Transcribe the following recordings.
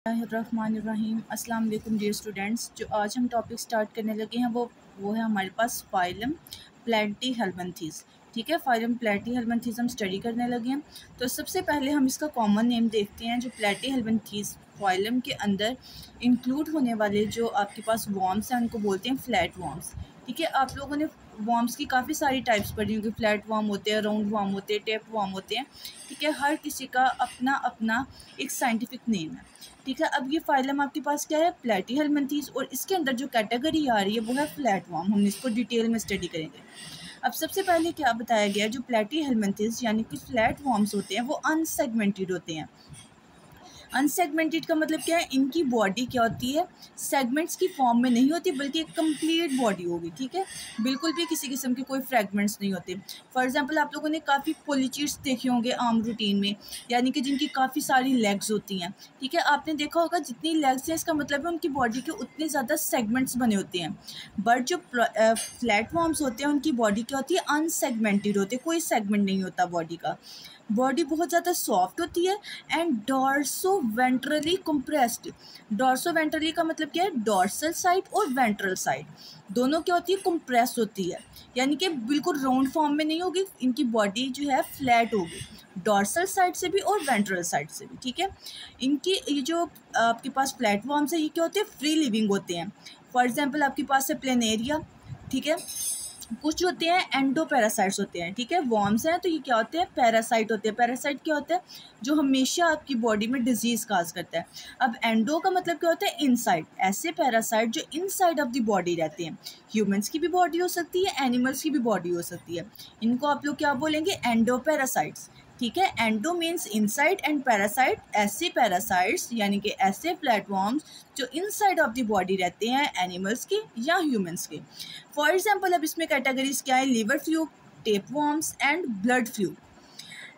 बिस्मिल्लाहिर्रहमानिर्रहीम। अस्सलाम वालेकुम डियर स्टूडेंट्स। जो आज हम टॉपिक स्टार्ट करने लगे हैं वो है हमारे पास फाइलम प्लैटीहेल्मिन्थीज़। ठीक है, फाइलम प्लैटीहेल्मिन्थीज़ हम स्टडी करने लगे हैं। तो सबसे पहले हम इसका कॉमन नेम देखते हैं। जो प्लैटीहेल्मिन्थीज़ फाइलम के अंदर इंक्लूड होने वाले जो आपके पास वॉर्म्स हैं उनको बोलते हैं फ्लैट वॉर्म्स। ठीक है, आप लोगों ने वॉर्म्स की काफ़ी सारी टाइप्स पढ़ी होंगी। फ्लैट वॉर्म होते हैं, राउंड वॉर्म होते हैं, टेप वॉर्म होते हैं। ठीक है, हर किसी का अपना अपना एक साइंटिफिक नेम है। ठीक है, अब ये फाइलम आपके पास क्या है, प्लैटीहेल्मिन्थीज़, और इसके अंदर जो कैटेगरी आ रही है वो है फ्लैट वॉर्म। हम इसको डिटेल में स्टडी करेंगे। अब सबसे पहले क्या बताया गया है, जो प्लैटीहेल्मिन्थीज़ यानी कि फ्लैट वॉर्म्स होते हैं वो अनसेगमेंटेड होते हैं। अनसेगमेंटेड का मतलब क्या है, इनकी बॉडी क्या होती है, सेगमेंट्स की फॉर्म में नहीं होती बल्कि एक कंप्लीट बॉडी होगी। ठीक है, बिल्कुल भी किसी किस्म के कोई फ्रैगमेंट्स नहीं होते। फॉर एग्जांपल आप लोगों ने काफ़ी पोलीचीड्स देखे होंगे आम रूटीन में, यानी कि जिनकी काफ़ी सारी लेग्स होती हैं। ठीक है, आपने देखा होगा जितनी लेग्स हैं इसका मतलब है उनकी बॉडी के उतने ज़्यादा सेगमेंट्स बने होते हैं। बट जो फ्लैट वॉर्म्स होते हैं उनकी बॉडी क्या होती है, अनसेगमेंटेड होती है, कोई सेगमेंट नहीं होता बॉडी का। बॉडी बहुत ज़्यादा सॉफ्ट होती है and dorso ventrally compressed. Dorso ventrally का मतलब क्या है, डॉर्सल साइड और वेंट्रल साइड दोनों क्या होती है, कंप्रेस होती है, यानी कि बिल्कुल राउंड फॉर्म में नहीं होगी। इनकी बॉडी जो है फ्लैट होगी, डॉर्सल साइड से भी और वेंट्रल साइड से भी। ठीक है, इनकी ये जो आपके पास फ्लैट वॉर्म्स है ये क्या होते हैं, फ्री लिविंग होते हैं। फॉर एग्जाम्पल आपके पास है प्लेनेरिया। ठीक है, कुछ होते हैं एंडोपैरासाइट्स होते हैं। ठीक है, वॉर्म्स हैं तो ये क्या होते हैं, पैरासाइट होते हैं। पैरासाइट क्या होता है, जो हमेशा आपकी बॉडी में डिजीज़ काज करता है। अब एंडो का मतलब क्या होता है, इनसाइड। ऐसे पैरासाइट जो इनसाइड ऑफ द बॉडी रहते हैं। ह्यूमंस की भी बॉडी हो सकती है, एनिमल्स की भी बॉडी हो सकती है। इनको आप लोग क्या बोलेंगे, एंडोपैरासाइट्स। ठीक है, endo means inside and parasite ऐसे पैरासाइट्स यानी कि ऐसे प्लेटफॉर्म्स जो इनसाइड ऑफ द बॉडी रहते हैं, एनिमल्स के या ह्यूमंस के। फॉर एग्जांपल अब इसमें कैटेगरीज क्या है, liver fluke, tapeworms and blood fluke.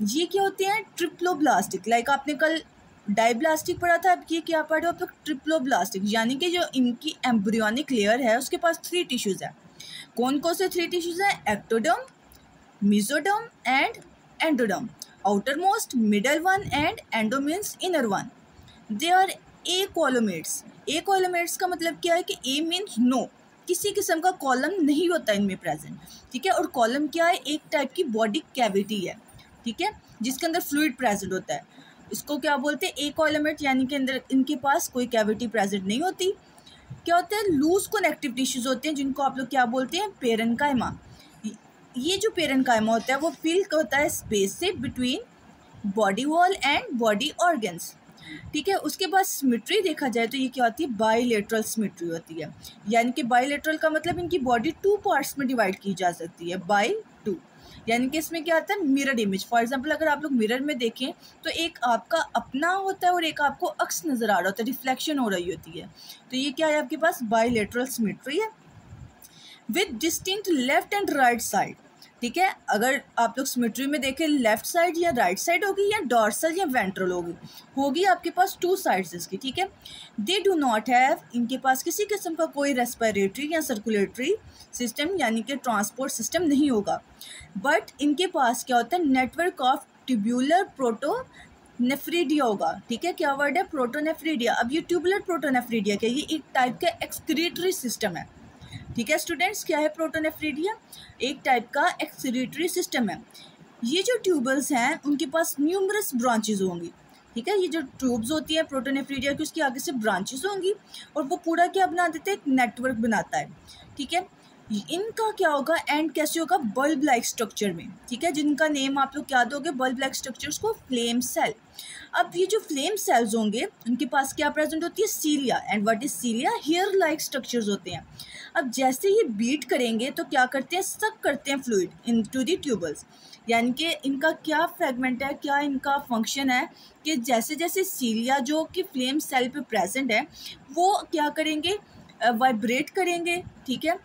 ये क्या होते हैं, ट्रिप्लोब्लास्टिक। लाइक आपने कल डाइब्लास्टिक पढ़ा था, अब ये क्या पढ़ रहे हो आप लोग, ट्रिप्लोब्लास्टिक, यानी कि जो इनकी एम्ब्रियोनिक लेयर है उसके पास 3 टिश्यूज़ है। कौन कौन से 3 टिश्यूज़ हैं, ectoderm, mesoderm and endoderm. outermost, middle one and endo means inner one. They are acoelomates. acoelomates का मतलब क्या है कि a means no, किसी किस्म का कॉलम नहीं होता इनमें प्रेजेंट। ठीक है, और कॉलम क्या है, एक टाइप की बॉडी कैविटी है। ठीक है, जिसके अंदर फ्लूइड प्रेजेंट होता है, इसको क्या बोलते हैं, acoelomate, यानी कि अंदर इनके पास कोई कैविटी प्रेजेंट नहीं होती। क्या होता है, लूज कनेक्टिव टिश्यूज होते हैं जिनको आप लोग क्या बोलते हैं, पेरेन्काइमा। ये जो पेरेन्काइमा होता है वो फिल होता है स्पेस से between body wall and body organs. ठीक है, उसके बाद सिमेट्री देखा जाए तो ये क्या होती है, बाइलेटरल सिमेट्री होती है। यानी कि बाइलेटरल का मतलब इनकी बॉडी 2 पार्ट्स में डिवाइड की जा सकती है, बाई 2। यानी कि इसमें क्या आता है, मिरर इमेज। फॉर एग्जांपल अगर आप लोग मिरर में देखें तो एक आपका अपना होता है और एक आपको अक्स नज़र आ रहा होता है, रिफ्लेक्शन हो रही होती है। तो ये क्या है, आपके पास बाइलेटरल सिमेट्री है with distinct left and right side. ठीक है, अगर आप लोग सिमेट्री में देखें, लेफ्ट साइड या राइट साइड होगी या डॉर्सल या वेंट्रल होगी आपके पास 2 साइड्स इसकी। ठीक है, दे डू नॉट हैव, इनके पास किसी किस्म का कोई रेस्पिरेटरी या सर्कुलेटरी सिस्टम यानी कि ट्रांसपोर्ट सिस्टम नहीं होगा। बट इनके पास क्या होता है, नेटवर्क ऑफ ट्यूबुलर प्रोटोनेफ्रिडिया होगा। ठीक है, क्या वर्ड है, प्रोटोनेफ्रिडिया। अब ये ट्यूबुलर प्रोटोनेफ्रिडिया क्या, ये एक टाइप का एक्सक्रीटरी सिस्टम है। ठीक है स्टूडेंट्स, क्या है प्रोटोनेफ्रिडिया, एक टाइप का एक्सक्रीटरी सिस्टम है। ये जो ट्यूबल्स हैं उनके पास न्यूमरस ब्रांचेज होंगी। ठीक है, ये जो ट्यूब्स होती है प्रोटोनेफ्रिडिया की, उसकी आगे से ब्रांचेस होंगी और वो पूरा क्या बना देते हैं, एक नेटवर्क बनाता है। ठीक है, इनका क्या होगा, एंड कैसे होगा, बल्ब लाइक स्ट्रक्चर में। ठीक है, जिनका नेम आप लोग क्या दोगे, बल्ब लाइक स्ट्रक्चर्स को फ्लेम सेल। अब ये जो फ्लेम सेल्स होंगे उनके पास क्या प्रेजेंट होती है, cilia. And what is cilia, hair like structures होते हैं। अब जैसे ये बीट करेंगे तो क्या करते हैं, सक करते हैं फ्लूइड इनटू द ट्यूबल्स। यानी कि इनका क्या फ्रेगमेंट है, क्या इनका फंक्शन है कि जैसे जैसे सीलिया जो कि फ्लेम सेल पे प्रेजेंट है वो क्या करेंगे, वाइब्रेट करेंगे। ठीक है,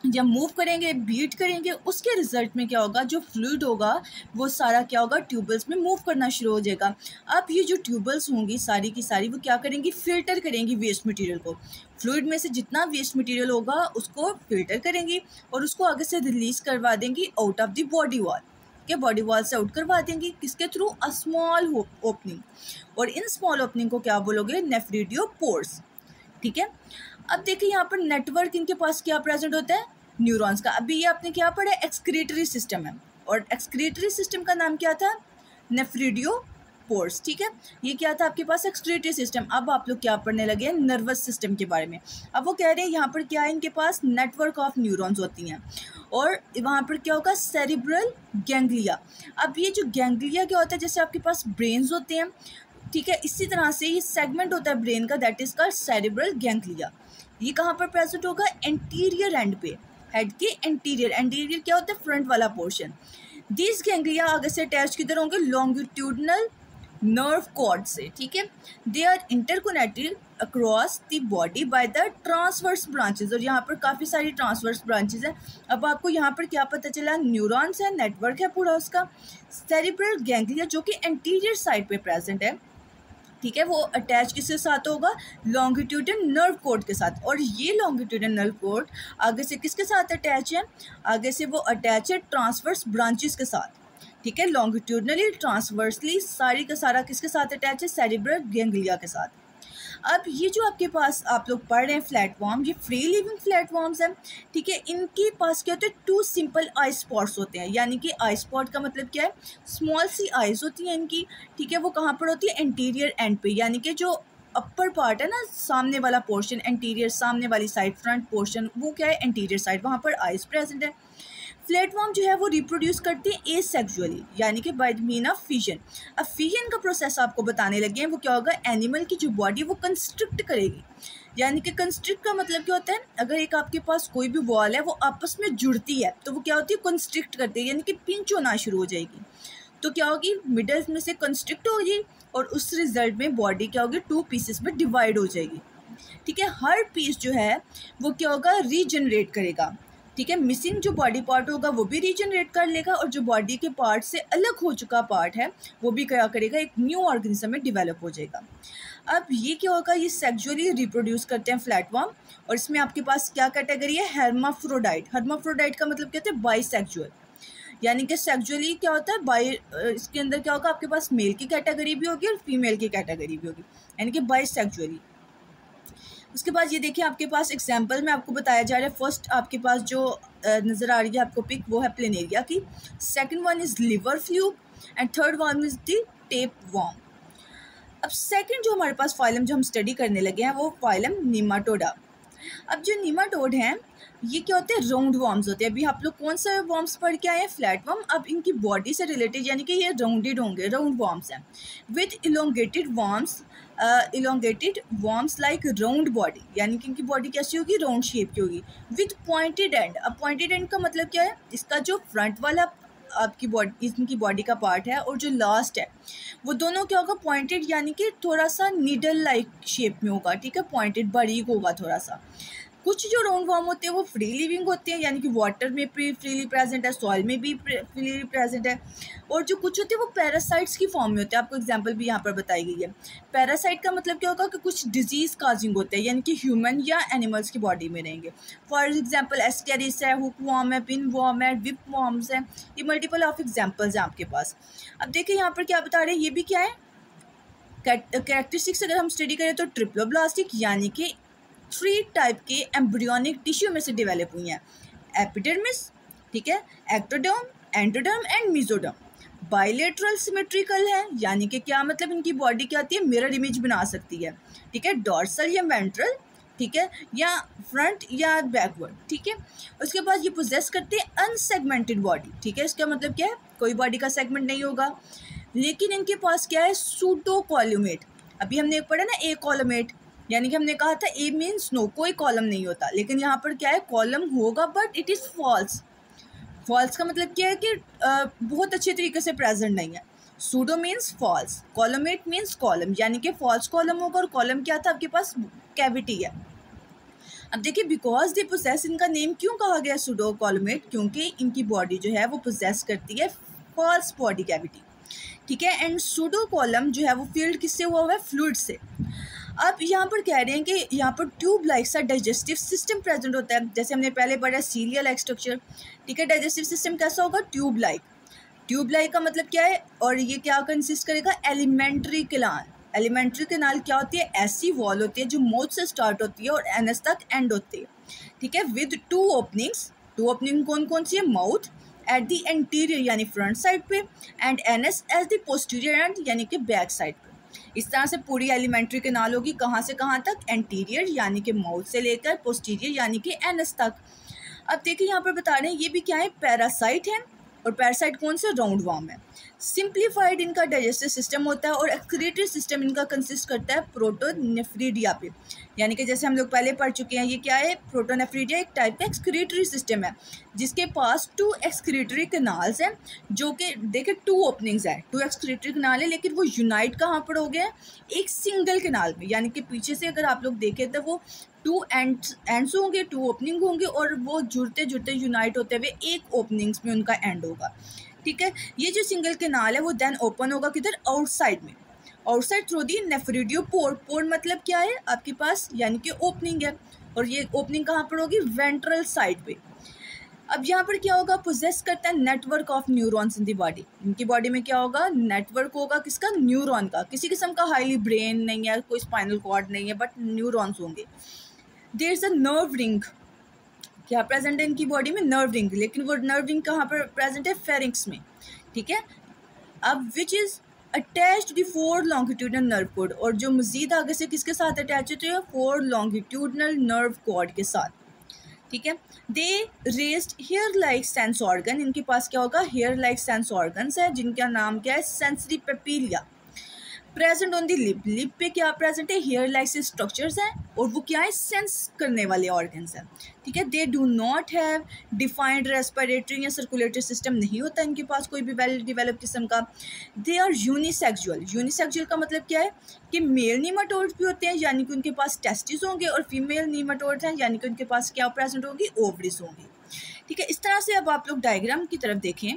जब मूव करेंगे, बीट करेंगे, उसके रिजल्ट में क्या होगा, जो फ्लूइड होगा वो सारा क्या होगा, ट्यूबल्स में मूव करना शुरू हो जाएगा। अब ये जो ट्यूबल्स होंगी सारी की सारी वो क्या करेंगी, फिल्टर करेंगी वेस्ट मटेरियल को। फ्लूइड में से जितना वेस्ट मटेरियल होगा उसको फिल्टर करेंगी और उसको आगे से रिलीज करवा देंगी out of the body wall. है, बॉडी वॉल से आउट करवा देंगी, किसके थ्रू, अ स्मॉल ओपनिंग, और इन स्मॉल ओपनिंग को क्या बोलोगे, नेफ्रिडियोपोर्स, ठीक है। अब देखिए यहाँ पर नेटवर्क इनके पास क्या प्रेजेंट होता है, न्यूरॉन्स का। अभी ये आपने क्या पढ़ा, एक्सक्रीटरी सिस्टम है, और एक्सक्रीटरी सिस्टम का नाम क्या था, नेफ्रिडियोपोर्स, ठीक है। ये क्या था आपके पास, एक्सक्रीटरी सिस्टम। अब आप लोग क्या पढ़ने लगे हैं, नर्वस सिस्टम के बारे में। अब वो कह रहे हैं यहाँ पर क्या है, इनके पास नेटवर्क ऑफ न्यूरॉन्स होती हैं, और वहाँ पर क्या होगा, सेरिब्रल गैंग्लिया। अब ये जो गैंग्लिया क्या होता है, जैसे आपके पास ब्रेन्स होते हैं, ठीक है, इसी तरह से ये सेगमेंट होता है ब्रेन का, that is called cerebral ganglia. ये कहाँ पर प्रेजेंट होगा, एंटीरियर एंड पे, हेड के एंटीरियर क्या होता है, फ्रंट वाला पोर्शन। दिस गैंग्लिया आगे से अटैच किधर होंगे, लॉन्गिट्यूडनल नर्व कॉर्ड से, ठीक है। They are interconnected across the body by the transverse branches, और यहाँ पर काफ़ी सारी ट्रांसवर्स ब्रांचेस हैं। अब आपको यहाँ पर क्या पता चला, न्यूरॉन्स है, नेटवर्क है पूरा उसका। सेरिब्रल गैंग्लिया जो कि एंटीरियर साइड पे प्रेजेंट है, ठीक है, वो अटैच किसके साथ होगा, लॉन्गिट्यूडनल नर्व कोड के साथ। और ये लॉन्गिट्यूडनल नर्व कोड आगे से किसके साथ अटैच है, आगे से वो अटैच है ट्रांसवर्स ब्रांचेस के साथ, ठीक है। लॉन्गिट्यूडनली ट्रांसवर्सली सारी का सारा किसके साथ अटैच है, सेरिब्रल गैंग्लिया के साथ। अब ये जो आपके पास आप लोग पढ़ रहे हैं फ्लैटफॉर्म, ये फ्री लिविंग प्लेटफॉर्म्स हैं, ठीक है। इनके पास क्या होता है, 2 सिंपल आई स्पॉट्स होते हैं, यानी कि आई स्पॉट का मतलब क्या है, स्मॉल सी आइज होती हैं इनकी, ठीक है। वो कहाँ पर होती है, एंटीरियर एंड पे, यानी कि जो अपर पार्ट है ना, सामने वाला पोर्शन, एंटीरियर सामने वाली साइड, फ्रंट पोर्शन, वो क्या है, एंटीरियर साइड, वहाँ पर आइज प्रेजेंट है। प्लेटफॉर्म जो है वो रिप्रोड्यूस करते हैं एसेक्सुअली, यानी कि by the mean of fission. अब फिजन का प्रोसेस आपको बताने लगे हैं, वो क्या होगा, एनिमल की जो बॉडी वो कंस्ट्रिक्ट करेगी, यानी कि कंस्ट्रिक्ट का मतलब क्या होता है, अगर एक आपके पास कोई भी वॉल है वो आपस में जुड़ती है तो वो क्या होती है, कंस्ट्रिक्ट करती है, यानी कि पिंच होना शुरू हो जाएगी। तो क्या होगी, मिडल में से कंस्ट्रिक्ट होगी, और उस रिजल्ट में बॉडी क्या होगी, 2 पीसेस में डिवाइड हो जाएगी, ठीक है। हर पीस जो है वो क्या होगा, रीजनरेट करेगा, ठीक है। मिसिंग जो बॉडी पार्ट होगा वो भी रीजनरेट कर लेगा, और जो बॉडी के पार्ट से अलग हो चुका पार्ट है वो भी क्या करेगा, एक न्यू ऑर्गेनिज्म में डेवलप हो जाएगा। अब ये क्या होगा, ये सेक्सुअली रिप्रोड्यूस करते हैं फ्लैटफॉर्म, और इसमें आपके पास क्या कैटेगरी है, हेर्माफ्रोडाइट। हेर्माफ्रोडाइट का मतलब क्या होता है, बाईसेक्सुअल, यानी कि सेक्सुअली क्या होता है, इसके अंदर क्या होगा, आपके पास मेल की कैटेगरी भी होगी और फीमेल की कैटेगरी भी होगी, यानी कि बाईसेक्सुअली। उसके बाद ये देखिए आपके पास एग्जाम्पल में आपको बताया जा रहा है, फर्स्ट आपके पास जो नज़र आ रही है आपको पिक, वो है प्लेनेरिया की, second one is liver fluke, and third one is the tape warm. अब सेकंड जो हमारे पास फाइलम जो हम स्टडी करने लगे हैं वो फाइलम नीमाटोडा। अब जो नीमाटोड हैं ये क्या होते हैं, राउंड वॉर्म्स होते हैं। अभी आप लोग कौन सा वॉर्म्स पढ़ के आए हैं, फ्लैट वॉर्म। अब इनकी बॉडी से रिलेटेड यानी कि ये राउंडेड होंगे, राउंड वॉर्म्स हैं with elongated worms like round body, यानी कि इनकी बॉडी कैसी होगी, राउंड शेप की होगी, विद पॉइंटेड एंड। अब पॉइंटेड एंड का मतलब क्या है, इसका जो फ्रंट वाला आपकी बॉडी, इनकी बॉडी का पार्ट है और जो लास्ट है वो दोनों क्या होगा, पॉइंटेड, यानी कि थोड़ा सा नीडल लाइक शेप में होगा, ठीक है, पॉइंटेड, बारीक होगा थोड़ा सा। कुछ जो राउंड वॉर्म होते हैं वो फ्री लिविंग होते हैं, यानी कि वाटर में भी फ्रीली प्रेजेंट है, सॉइल में भी फ्रीली प्रेजेंट है, और जो कुछ होते हैं वो पैरासाइट्स की फॉर्म में होते हैं। आपको एग्जांपल भी यहाँ पर बताई गई है। पैरासाइट का मतलब क्या होगा कि कुछ डिजीज़ काजिंग होते हैं, यानी कि ह्यूमन या एनिमल्स की बॉडी में रहेंगे। फॉर एग्जाम्पल एस्केरिस है, हुक वॉर्म है, पिन वॉर्म है, विप वॉर्म्स है, ये मल्टीपल ऑफ एग्जाम्पल्स हैं आपके पास। अब देखिए यहाँ पर क्या बता रहे हैं, ये भी क्या है, कैरेक्टरिस्टिक्स अगर हम स्टडी करें तो ट्रिप्लोब्लास्टिक, यानी कि 3 टाइप के एम्ब्रियोनिक टिश्यू में से डेवलप हुई हैं, एपिडर्मिस, ठीक है, ectoderm, endoderm and mesoderm. Bilateral symmetrical है, यानी कि क्या मतलब इनकी बॉडी क्या आती है, मिरर इमेज बना सकती है, ठीक है, डॉर्सल या वेंट्रल, ठीक है, या फ्रंट या बैकवर्ड, ठीक है। उसके बाद ये पोजेस करते हैं अनसेगमेंटेड बॉडी, ठीक है, इसका मतलब क्या है, कोई बॉडी का सेगमेंट नहीं होगा, लेकिन इनके पास क्या है, सूडो कॉलमेट। अभी हमने पढ़ा ना ए कॉलमेट, यानी कि हमने कहा था ए मीन्स नो, कोई कॉलम नहीं होता, लेकिन यहाँ पर क्या है, कॉलम होगा but it is false. False का मतलब क्या है कि बहुत अच्छे तरीके से प्रेजेंट नहीं है। Pseudo means false, columnar means column, यानी कि फॉल्स कॉलम होगा, और कॉलम क्या था आपके पास, कैविटी है। अब देखिए बिकॉज दे पोजेस, इनका नेम क्यों कहा गया सूडो कॉलमेट, क्योंकि इनकी बॉडी जो है वो पोजेस करती है फॉल्स बॉडी कैविटी, ठीक है। एंड सूडो कॉलम जो है वो फील्ड किससे हुआ हुआ है, फ्लूइड से। अब यहाँ पर कह रहे हैं कि यहाँ पर ट्यूब लाइक सा डाइजेस्टिव सिस्टम प्रेजेंट होता है, जैसे हमने पहले पढ़ा सीलिया लाइक स्ट्रक्चर, ठीक है। डाइजेस्टिव सिस्टम कैसा होगा, ट्यूब ट्यूबलाई का मतलब क्या है, और ये क्या कंसिस्ट करेगा, एलिमेंट्री कैनाल। एलिमेंट्री कैनाल क्या होती है, ऐसी वॉल होती है जो माउथ से स्टार्ट होती है और एनएस तक एंड होती है, ठीक है, with two openings. Two opening कौन कौन सी है, माउथ एट द एंटीरियर यानी फ्रंट साइड पे, and anus as the posterior end यानी कि बैक साइड पे। इस तरह से पूरी एलिमेंट्री कैनाल होगी, कहाँ से कहाँ तक, एंटीरियर यानी कि माउथ से लेकर पोस्टीरियर यानी कि एनएस तक। अब देखिए यहाँ पर बता रहे हैं ये भी क्या है, पैरासाइट है, और पैरासाइट कौन से, राउंड वॉर्म है। सिंप्लीफाइड इनका डाइजेस्टिव सिस्टम होता है और एक्सक्रीटरी सिस्टम इनका कंसिस्ट करता है प्रोटोनेफ्रिडिया पे, यानी कि जैसे हम लोग पहले पढ़ चुके हैं, ये क्या है, प्रोटोनेफ्रिडिया एक टाइप का एक्सक्रीटरी सिस्टम है जिसके पास 2 एक्सक्रीटरी कैनाल्स हैं, जो कि देखिए 2 ओपनिंग्स है, 2 एक्सक्रीटरी कैनाल है, लेकिन वो यूनाइट कहाँ पर हो गए, एक सिंगल कैनाल में, यानी कि पीछे से अगर आप लोग देखें तो वो 2 एंड्स होंगे, 2 ओपनिंग होंगे, और वो जुड़ते जुड़ते यूनाइट होते हुए एक ओपनिंग्स में उनका एंड होगा, ठीक है। ये जो सिंगल कैनाल है वो देन ओपन होगा किधर, आउटसाइड में, आउटसाइड थ्रू दी नेफ्रिडियो पोर। पोर मतलब क्या है आपके पास, यानी कि ओपनिंग है, और ये ओपनिंग कहाँ पर होगी, वेंट्रल साइड पे। अब यहाँ पर क्या होगा, पोजेस करता है network of neurons in the body. इनकी बॉडी में क्या होगा, नेटवर्क होगा किसका, न्यूरॉन का। किसी किस्म का हाईली ब्रेन नहीं है, कोई स्पाइनल कॉर्ड नहीं है, बट न्यूरॉन्स होंगे। There is a nerve ring, क्या प्रेजेंट है इनकी बॉडी में, नर्व रिंग, लेकिन वो नर्व रिंग कहाँ पर प्रेजेंट है, फेरिंक्स में, ठीक है। अब which is attached the 4 longitudinal nerve cord, और जो मजीद आगे से किसके साथ अटैच होते हैं, 4 लॉन्गिट्यूडनल नर्व कॉर्ड के साथ, ठीक है। They raised hair like sense organ, इनके पास क्या होगा, हेयर लाइक सेंस ऑर्गन्स है, जिनका नाम क्या है, sensory papilla. Present on the lip, lip पे क्या प्रेजेंट है, हेयर लाइक से स्ट्रक्चर्स हैं, और वो क्या है, सेंस करने वाले ऑर्गन्स हैं, ठीक है। They do not have defined respiratory या सर्कुलेटरी सिस्टम, नहीं होता इनके पास कोई भी वेल डिवेलप किस्म का। दे आर यूनिसेक्सुअल, यूनिसेक्सुअल का मतलब क्या है कि मेल नीमाटोड्स भी होते हैं, यानी कि उनके पास टेस्टिस होंगे, और फीमेल नीमाटोड्स हैं, यानी कि उनके पास क्या प्रेजेंट होगी, ओवरीज होंगी, ठीक है। इस तरह से अब आप लोग डायग्राम की तरफ देखें।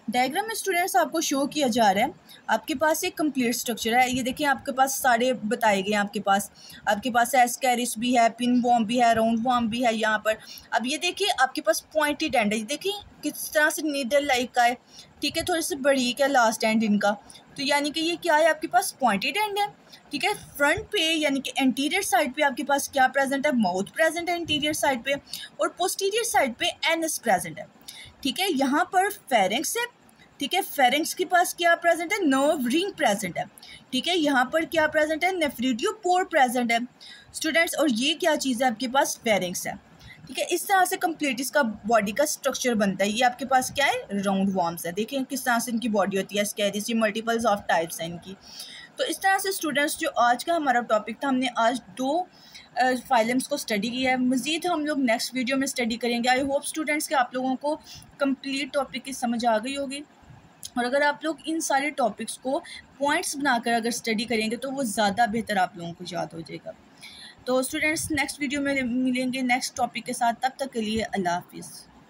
डायग्राम में स्टूडेंट्स आपको शो किया जा रहा है, आपके पास एक कंप्लीट स्ट्रक्चर है, ये देखिए आपके पास सारे बताए गए हैं, आपके पास एस्कैरिस भी है, पिन वॉर्म भी है, राउंड वॉर्म भी है यहाँ पर। अब ये देखिए आपके पास पॉइंटेड एंड है, ये देखिए किस तरह से नीडल लाइक का है, ठीक है, थोड़ी सी बड़ी का लास्ट एंड इनका, तो यानी कि ये क्या है, आपके पास पॉइंटेड एंड है, ठीक है। फ्रंट पे यानी कि एंटीरियर साइड पे आपके पास क्या प्रेजेंट है, माउथ प्रेजेंट है एंटीरियर साइड पे, और पोस्टीरियर साइड पे एनएस प्रेजेंट है, ठीक है। यहाँ पर फेरिंक्स है, ठीक है, फेरिंक्स के पास क्या प्रेजेंट है, नर्व रिंग प्रेजेंट है, ठीक है। यहाँ पर क्या प्रेजेंट है, नेफ्रिडियो पोर प्रेजेंट है स्टूडेंट्स, और ये क्या चीज़ है, आपके पास फेरिंक्स है, ठीक है। इस तरह से कंप्लीट इसका बॉडी का स्ट्रक्चर बनता है। ये आपके पास क्या है, राउंड वॉर्म्स है, देखिए किस तरह से इनकी बॉडी होती है, स्कैरिस, ये मल्टीपल्स ऑफ टाइप्स हैं इनकी। तो इस तरह से स्टूडेंट्स जो आज का हमारा टॉपिक था, हमने आज 2 फाइलम्स को स्टडी किया है, मज़ीद हम लोग नेक्स्ट वीडियो में स्टडी करेंगे। आई होप स्टूडेंट्स के आप लोगों को कंप्लीट टॉपिक की समझ आ गई होगी, और अगर आप लोग इन सारे टॉपिक्स को पॉइंट्स बनाकर अगर स्टडी करेंगे तो वो ज़्यादा बेहतर आप लोगों को याद हो जाएगा। तो स्टूडेंट्स नेक्स्ट वीडियो में मिलेंगे नेक्स्ट टॉपिक के साथ, तब तक के लिए अल्लाह हाफिज़।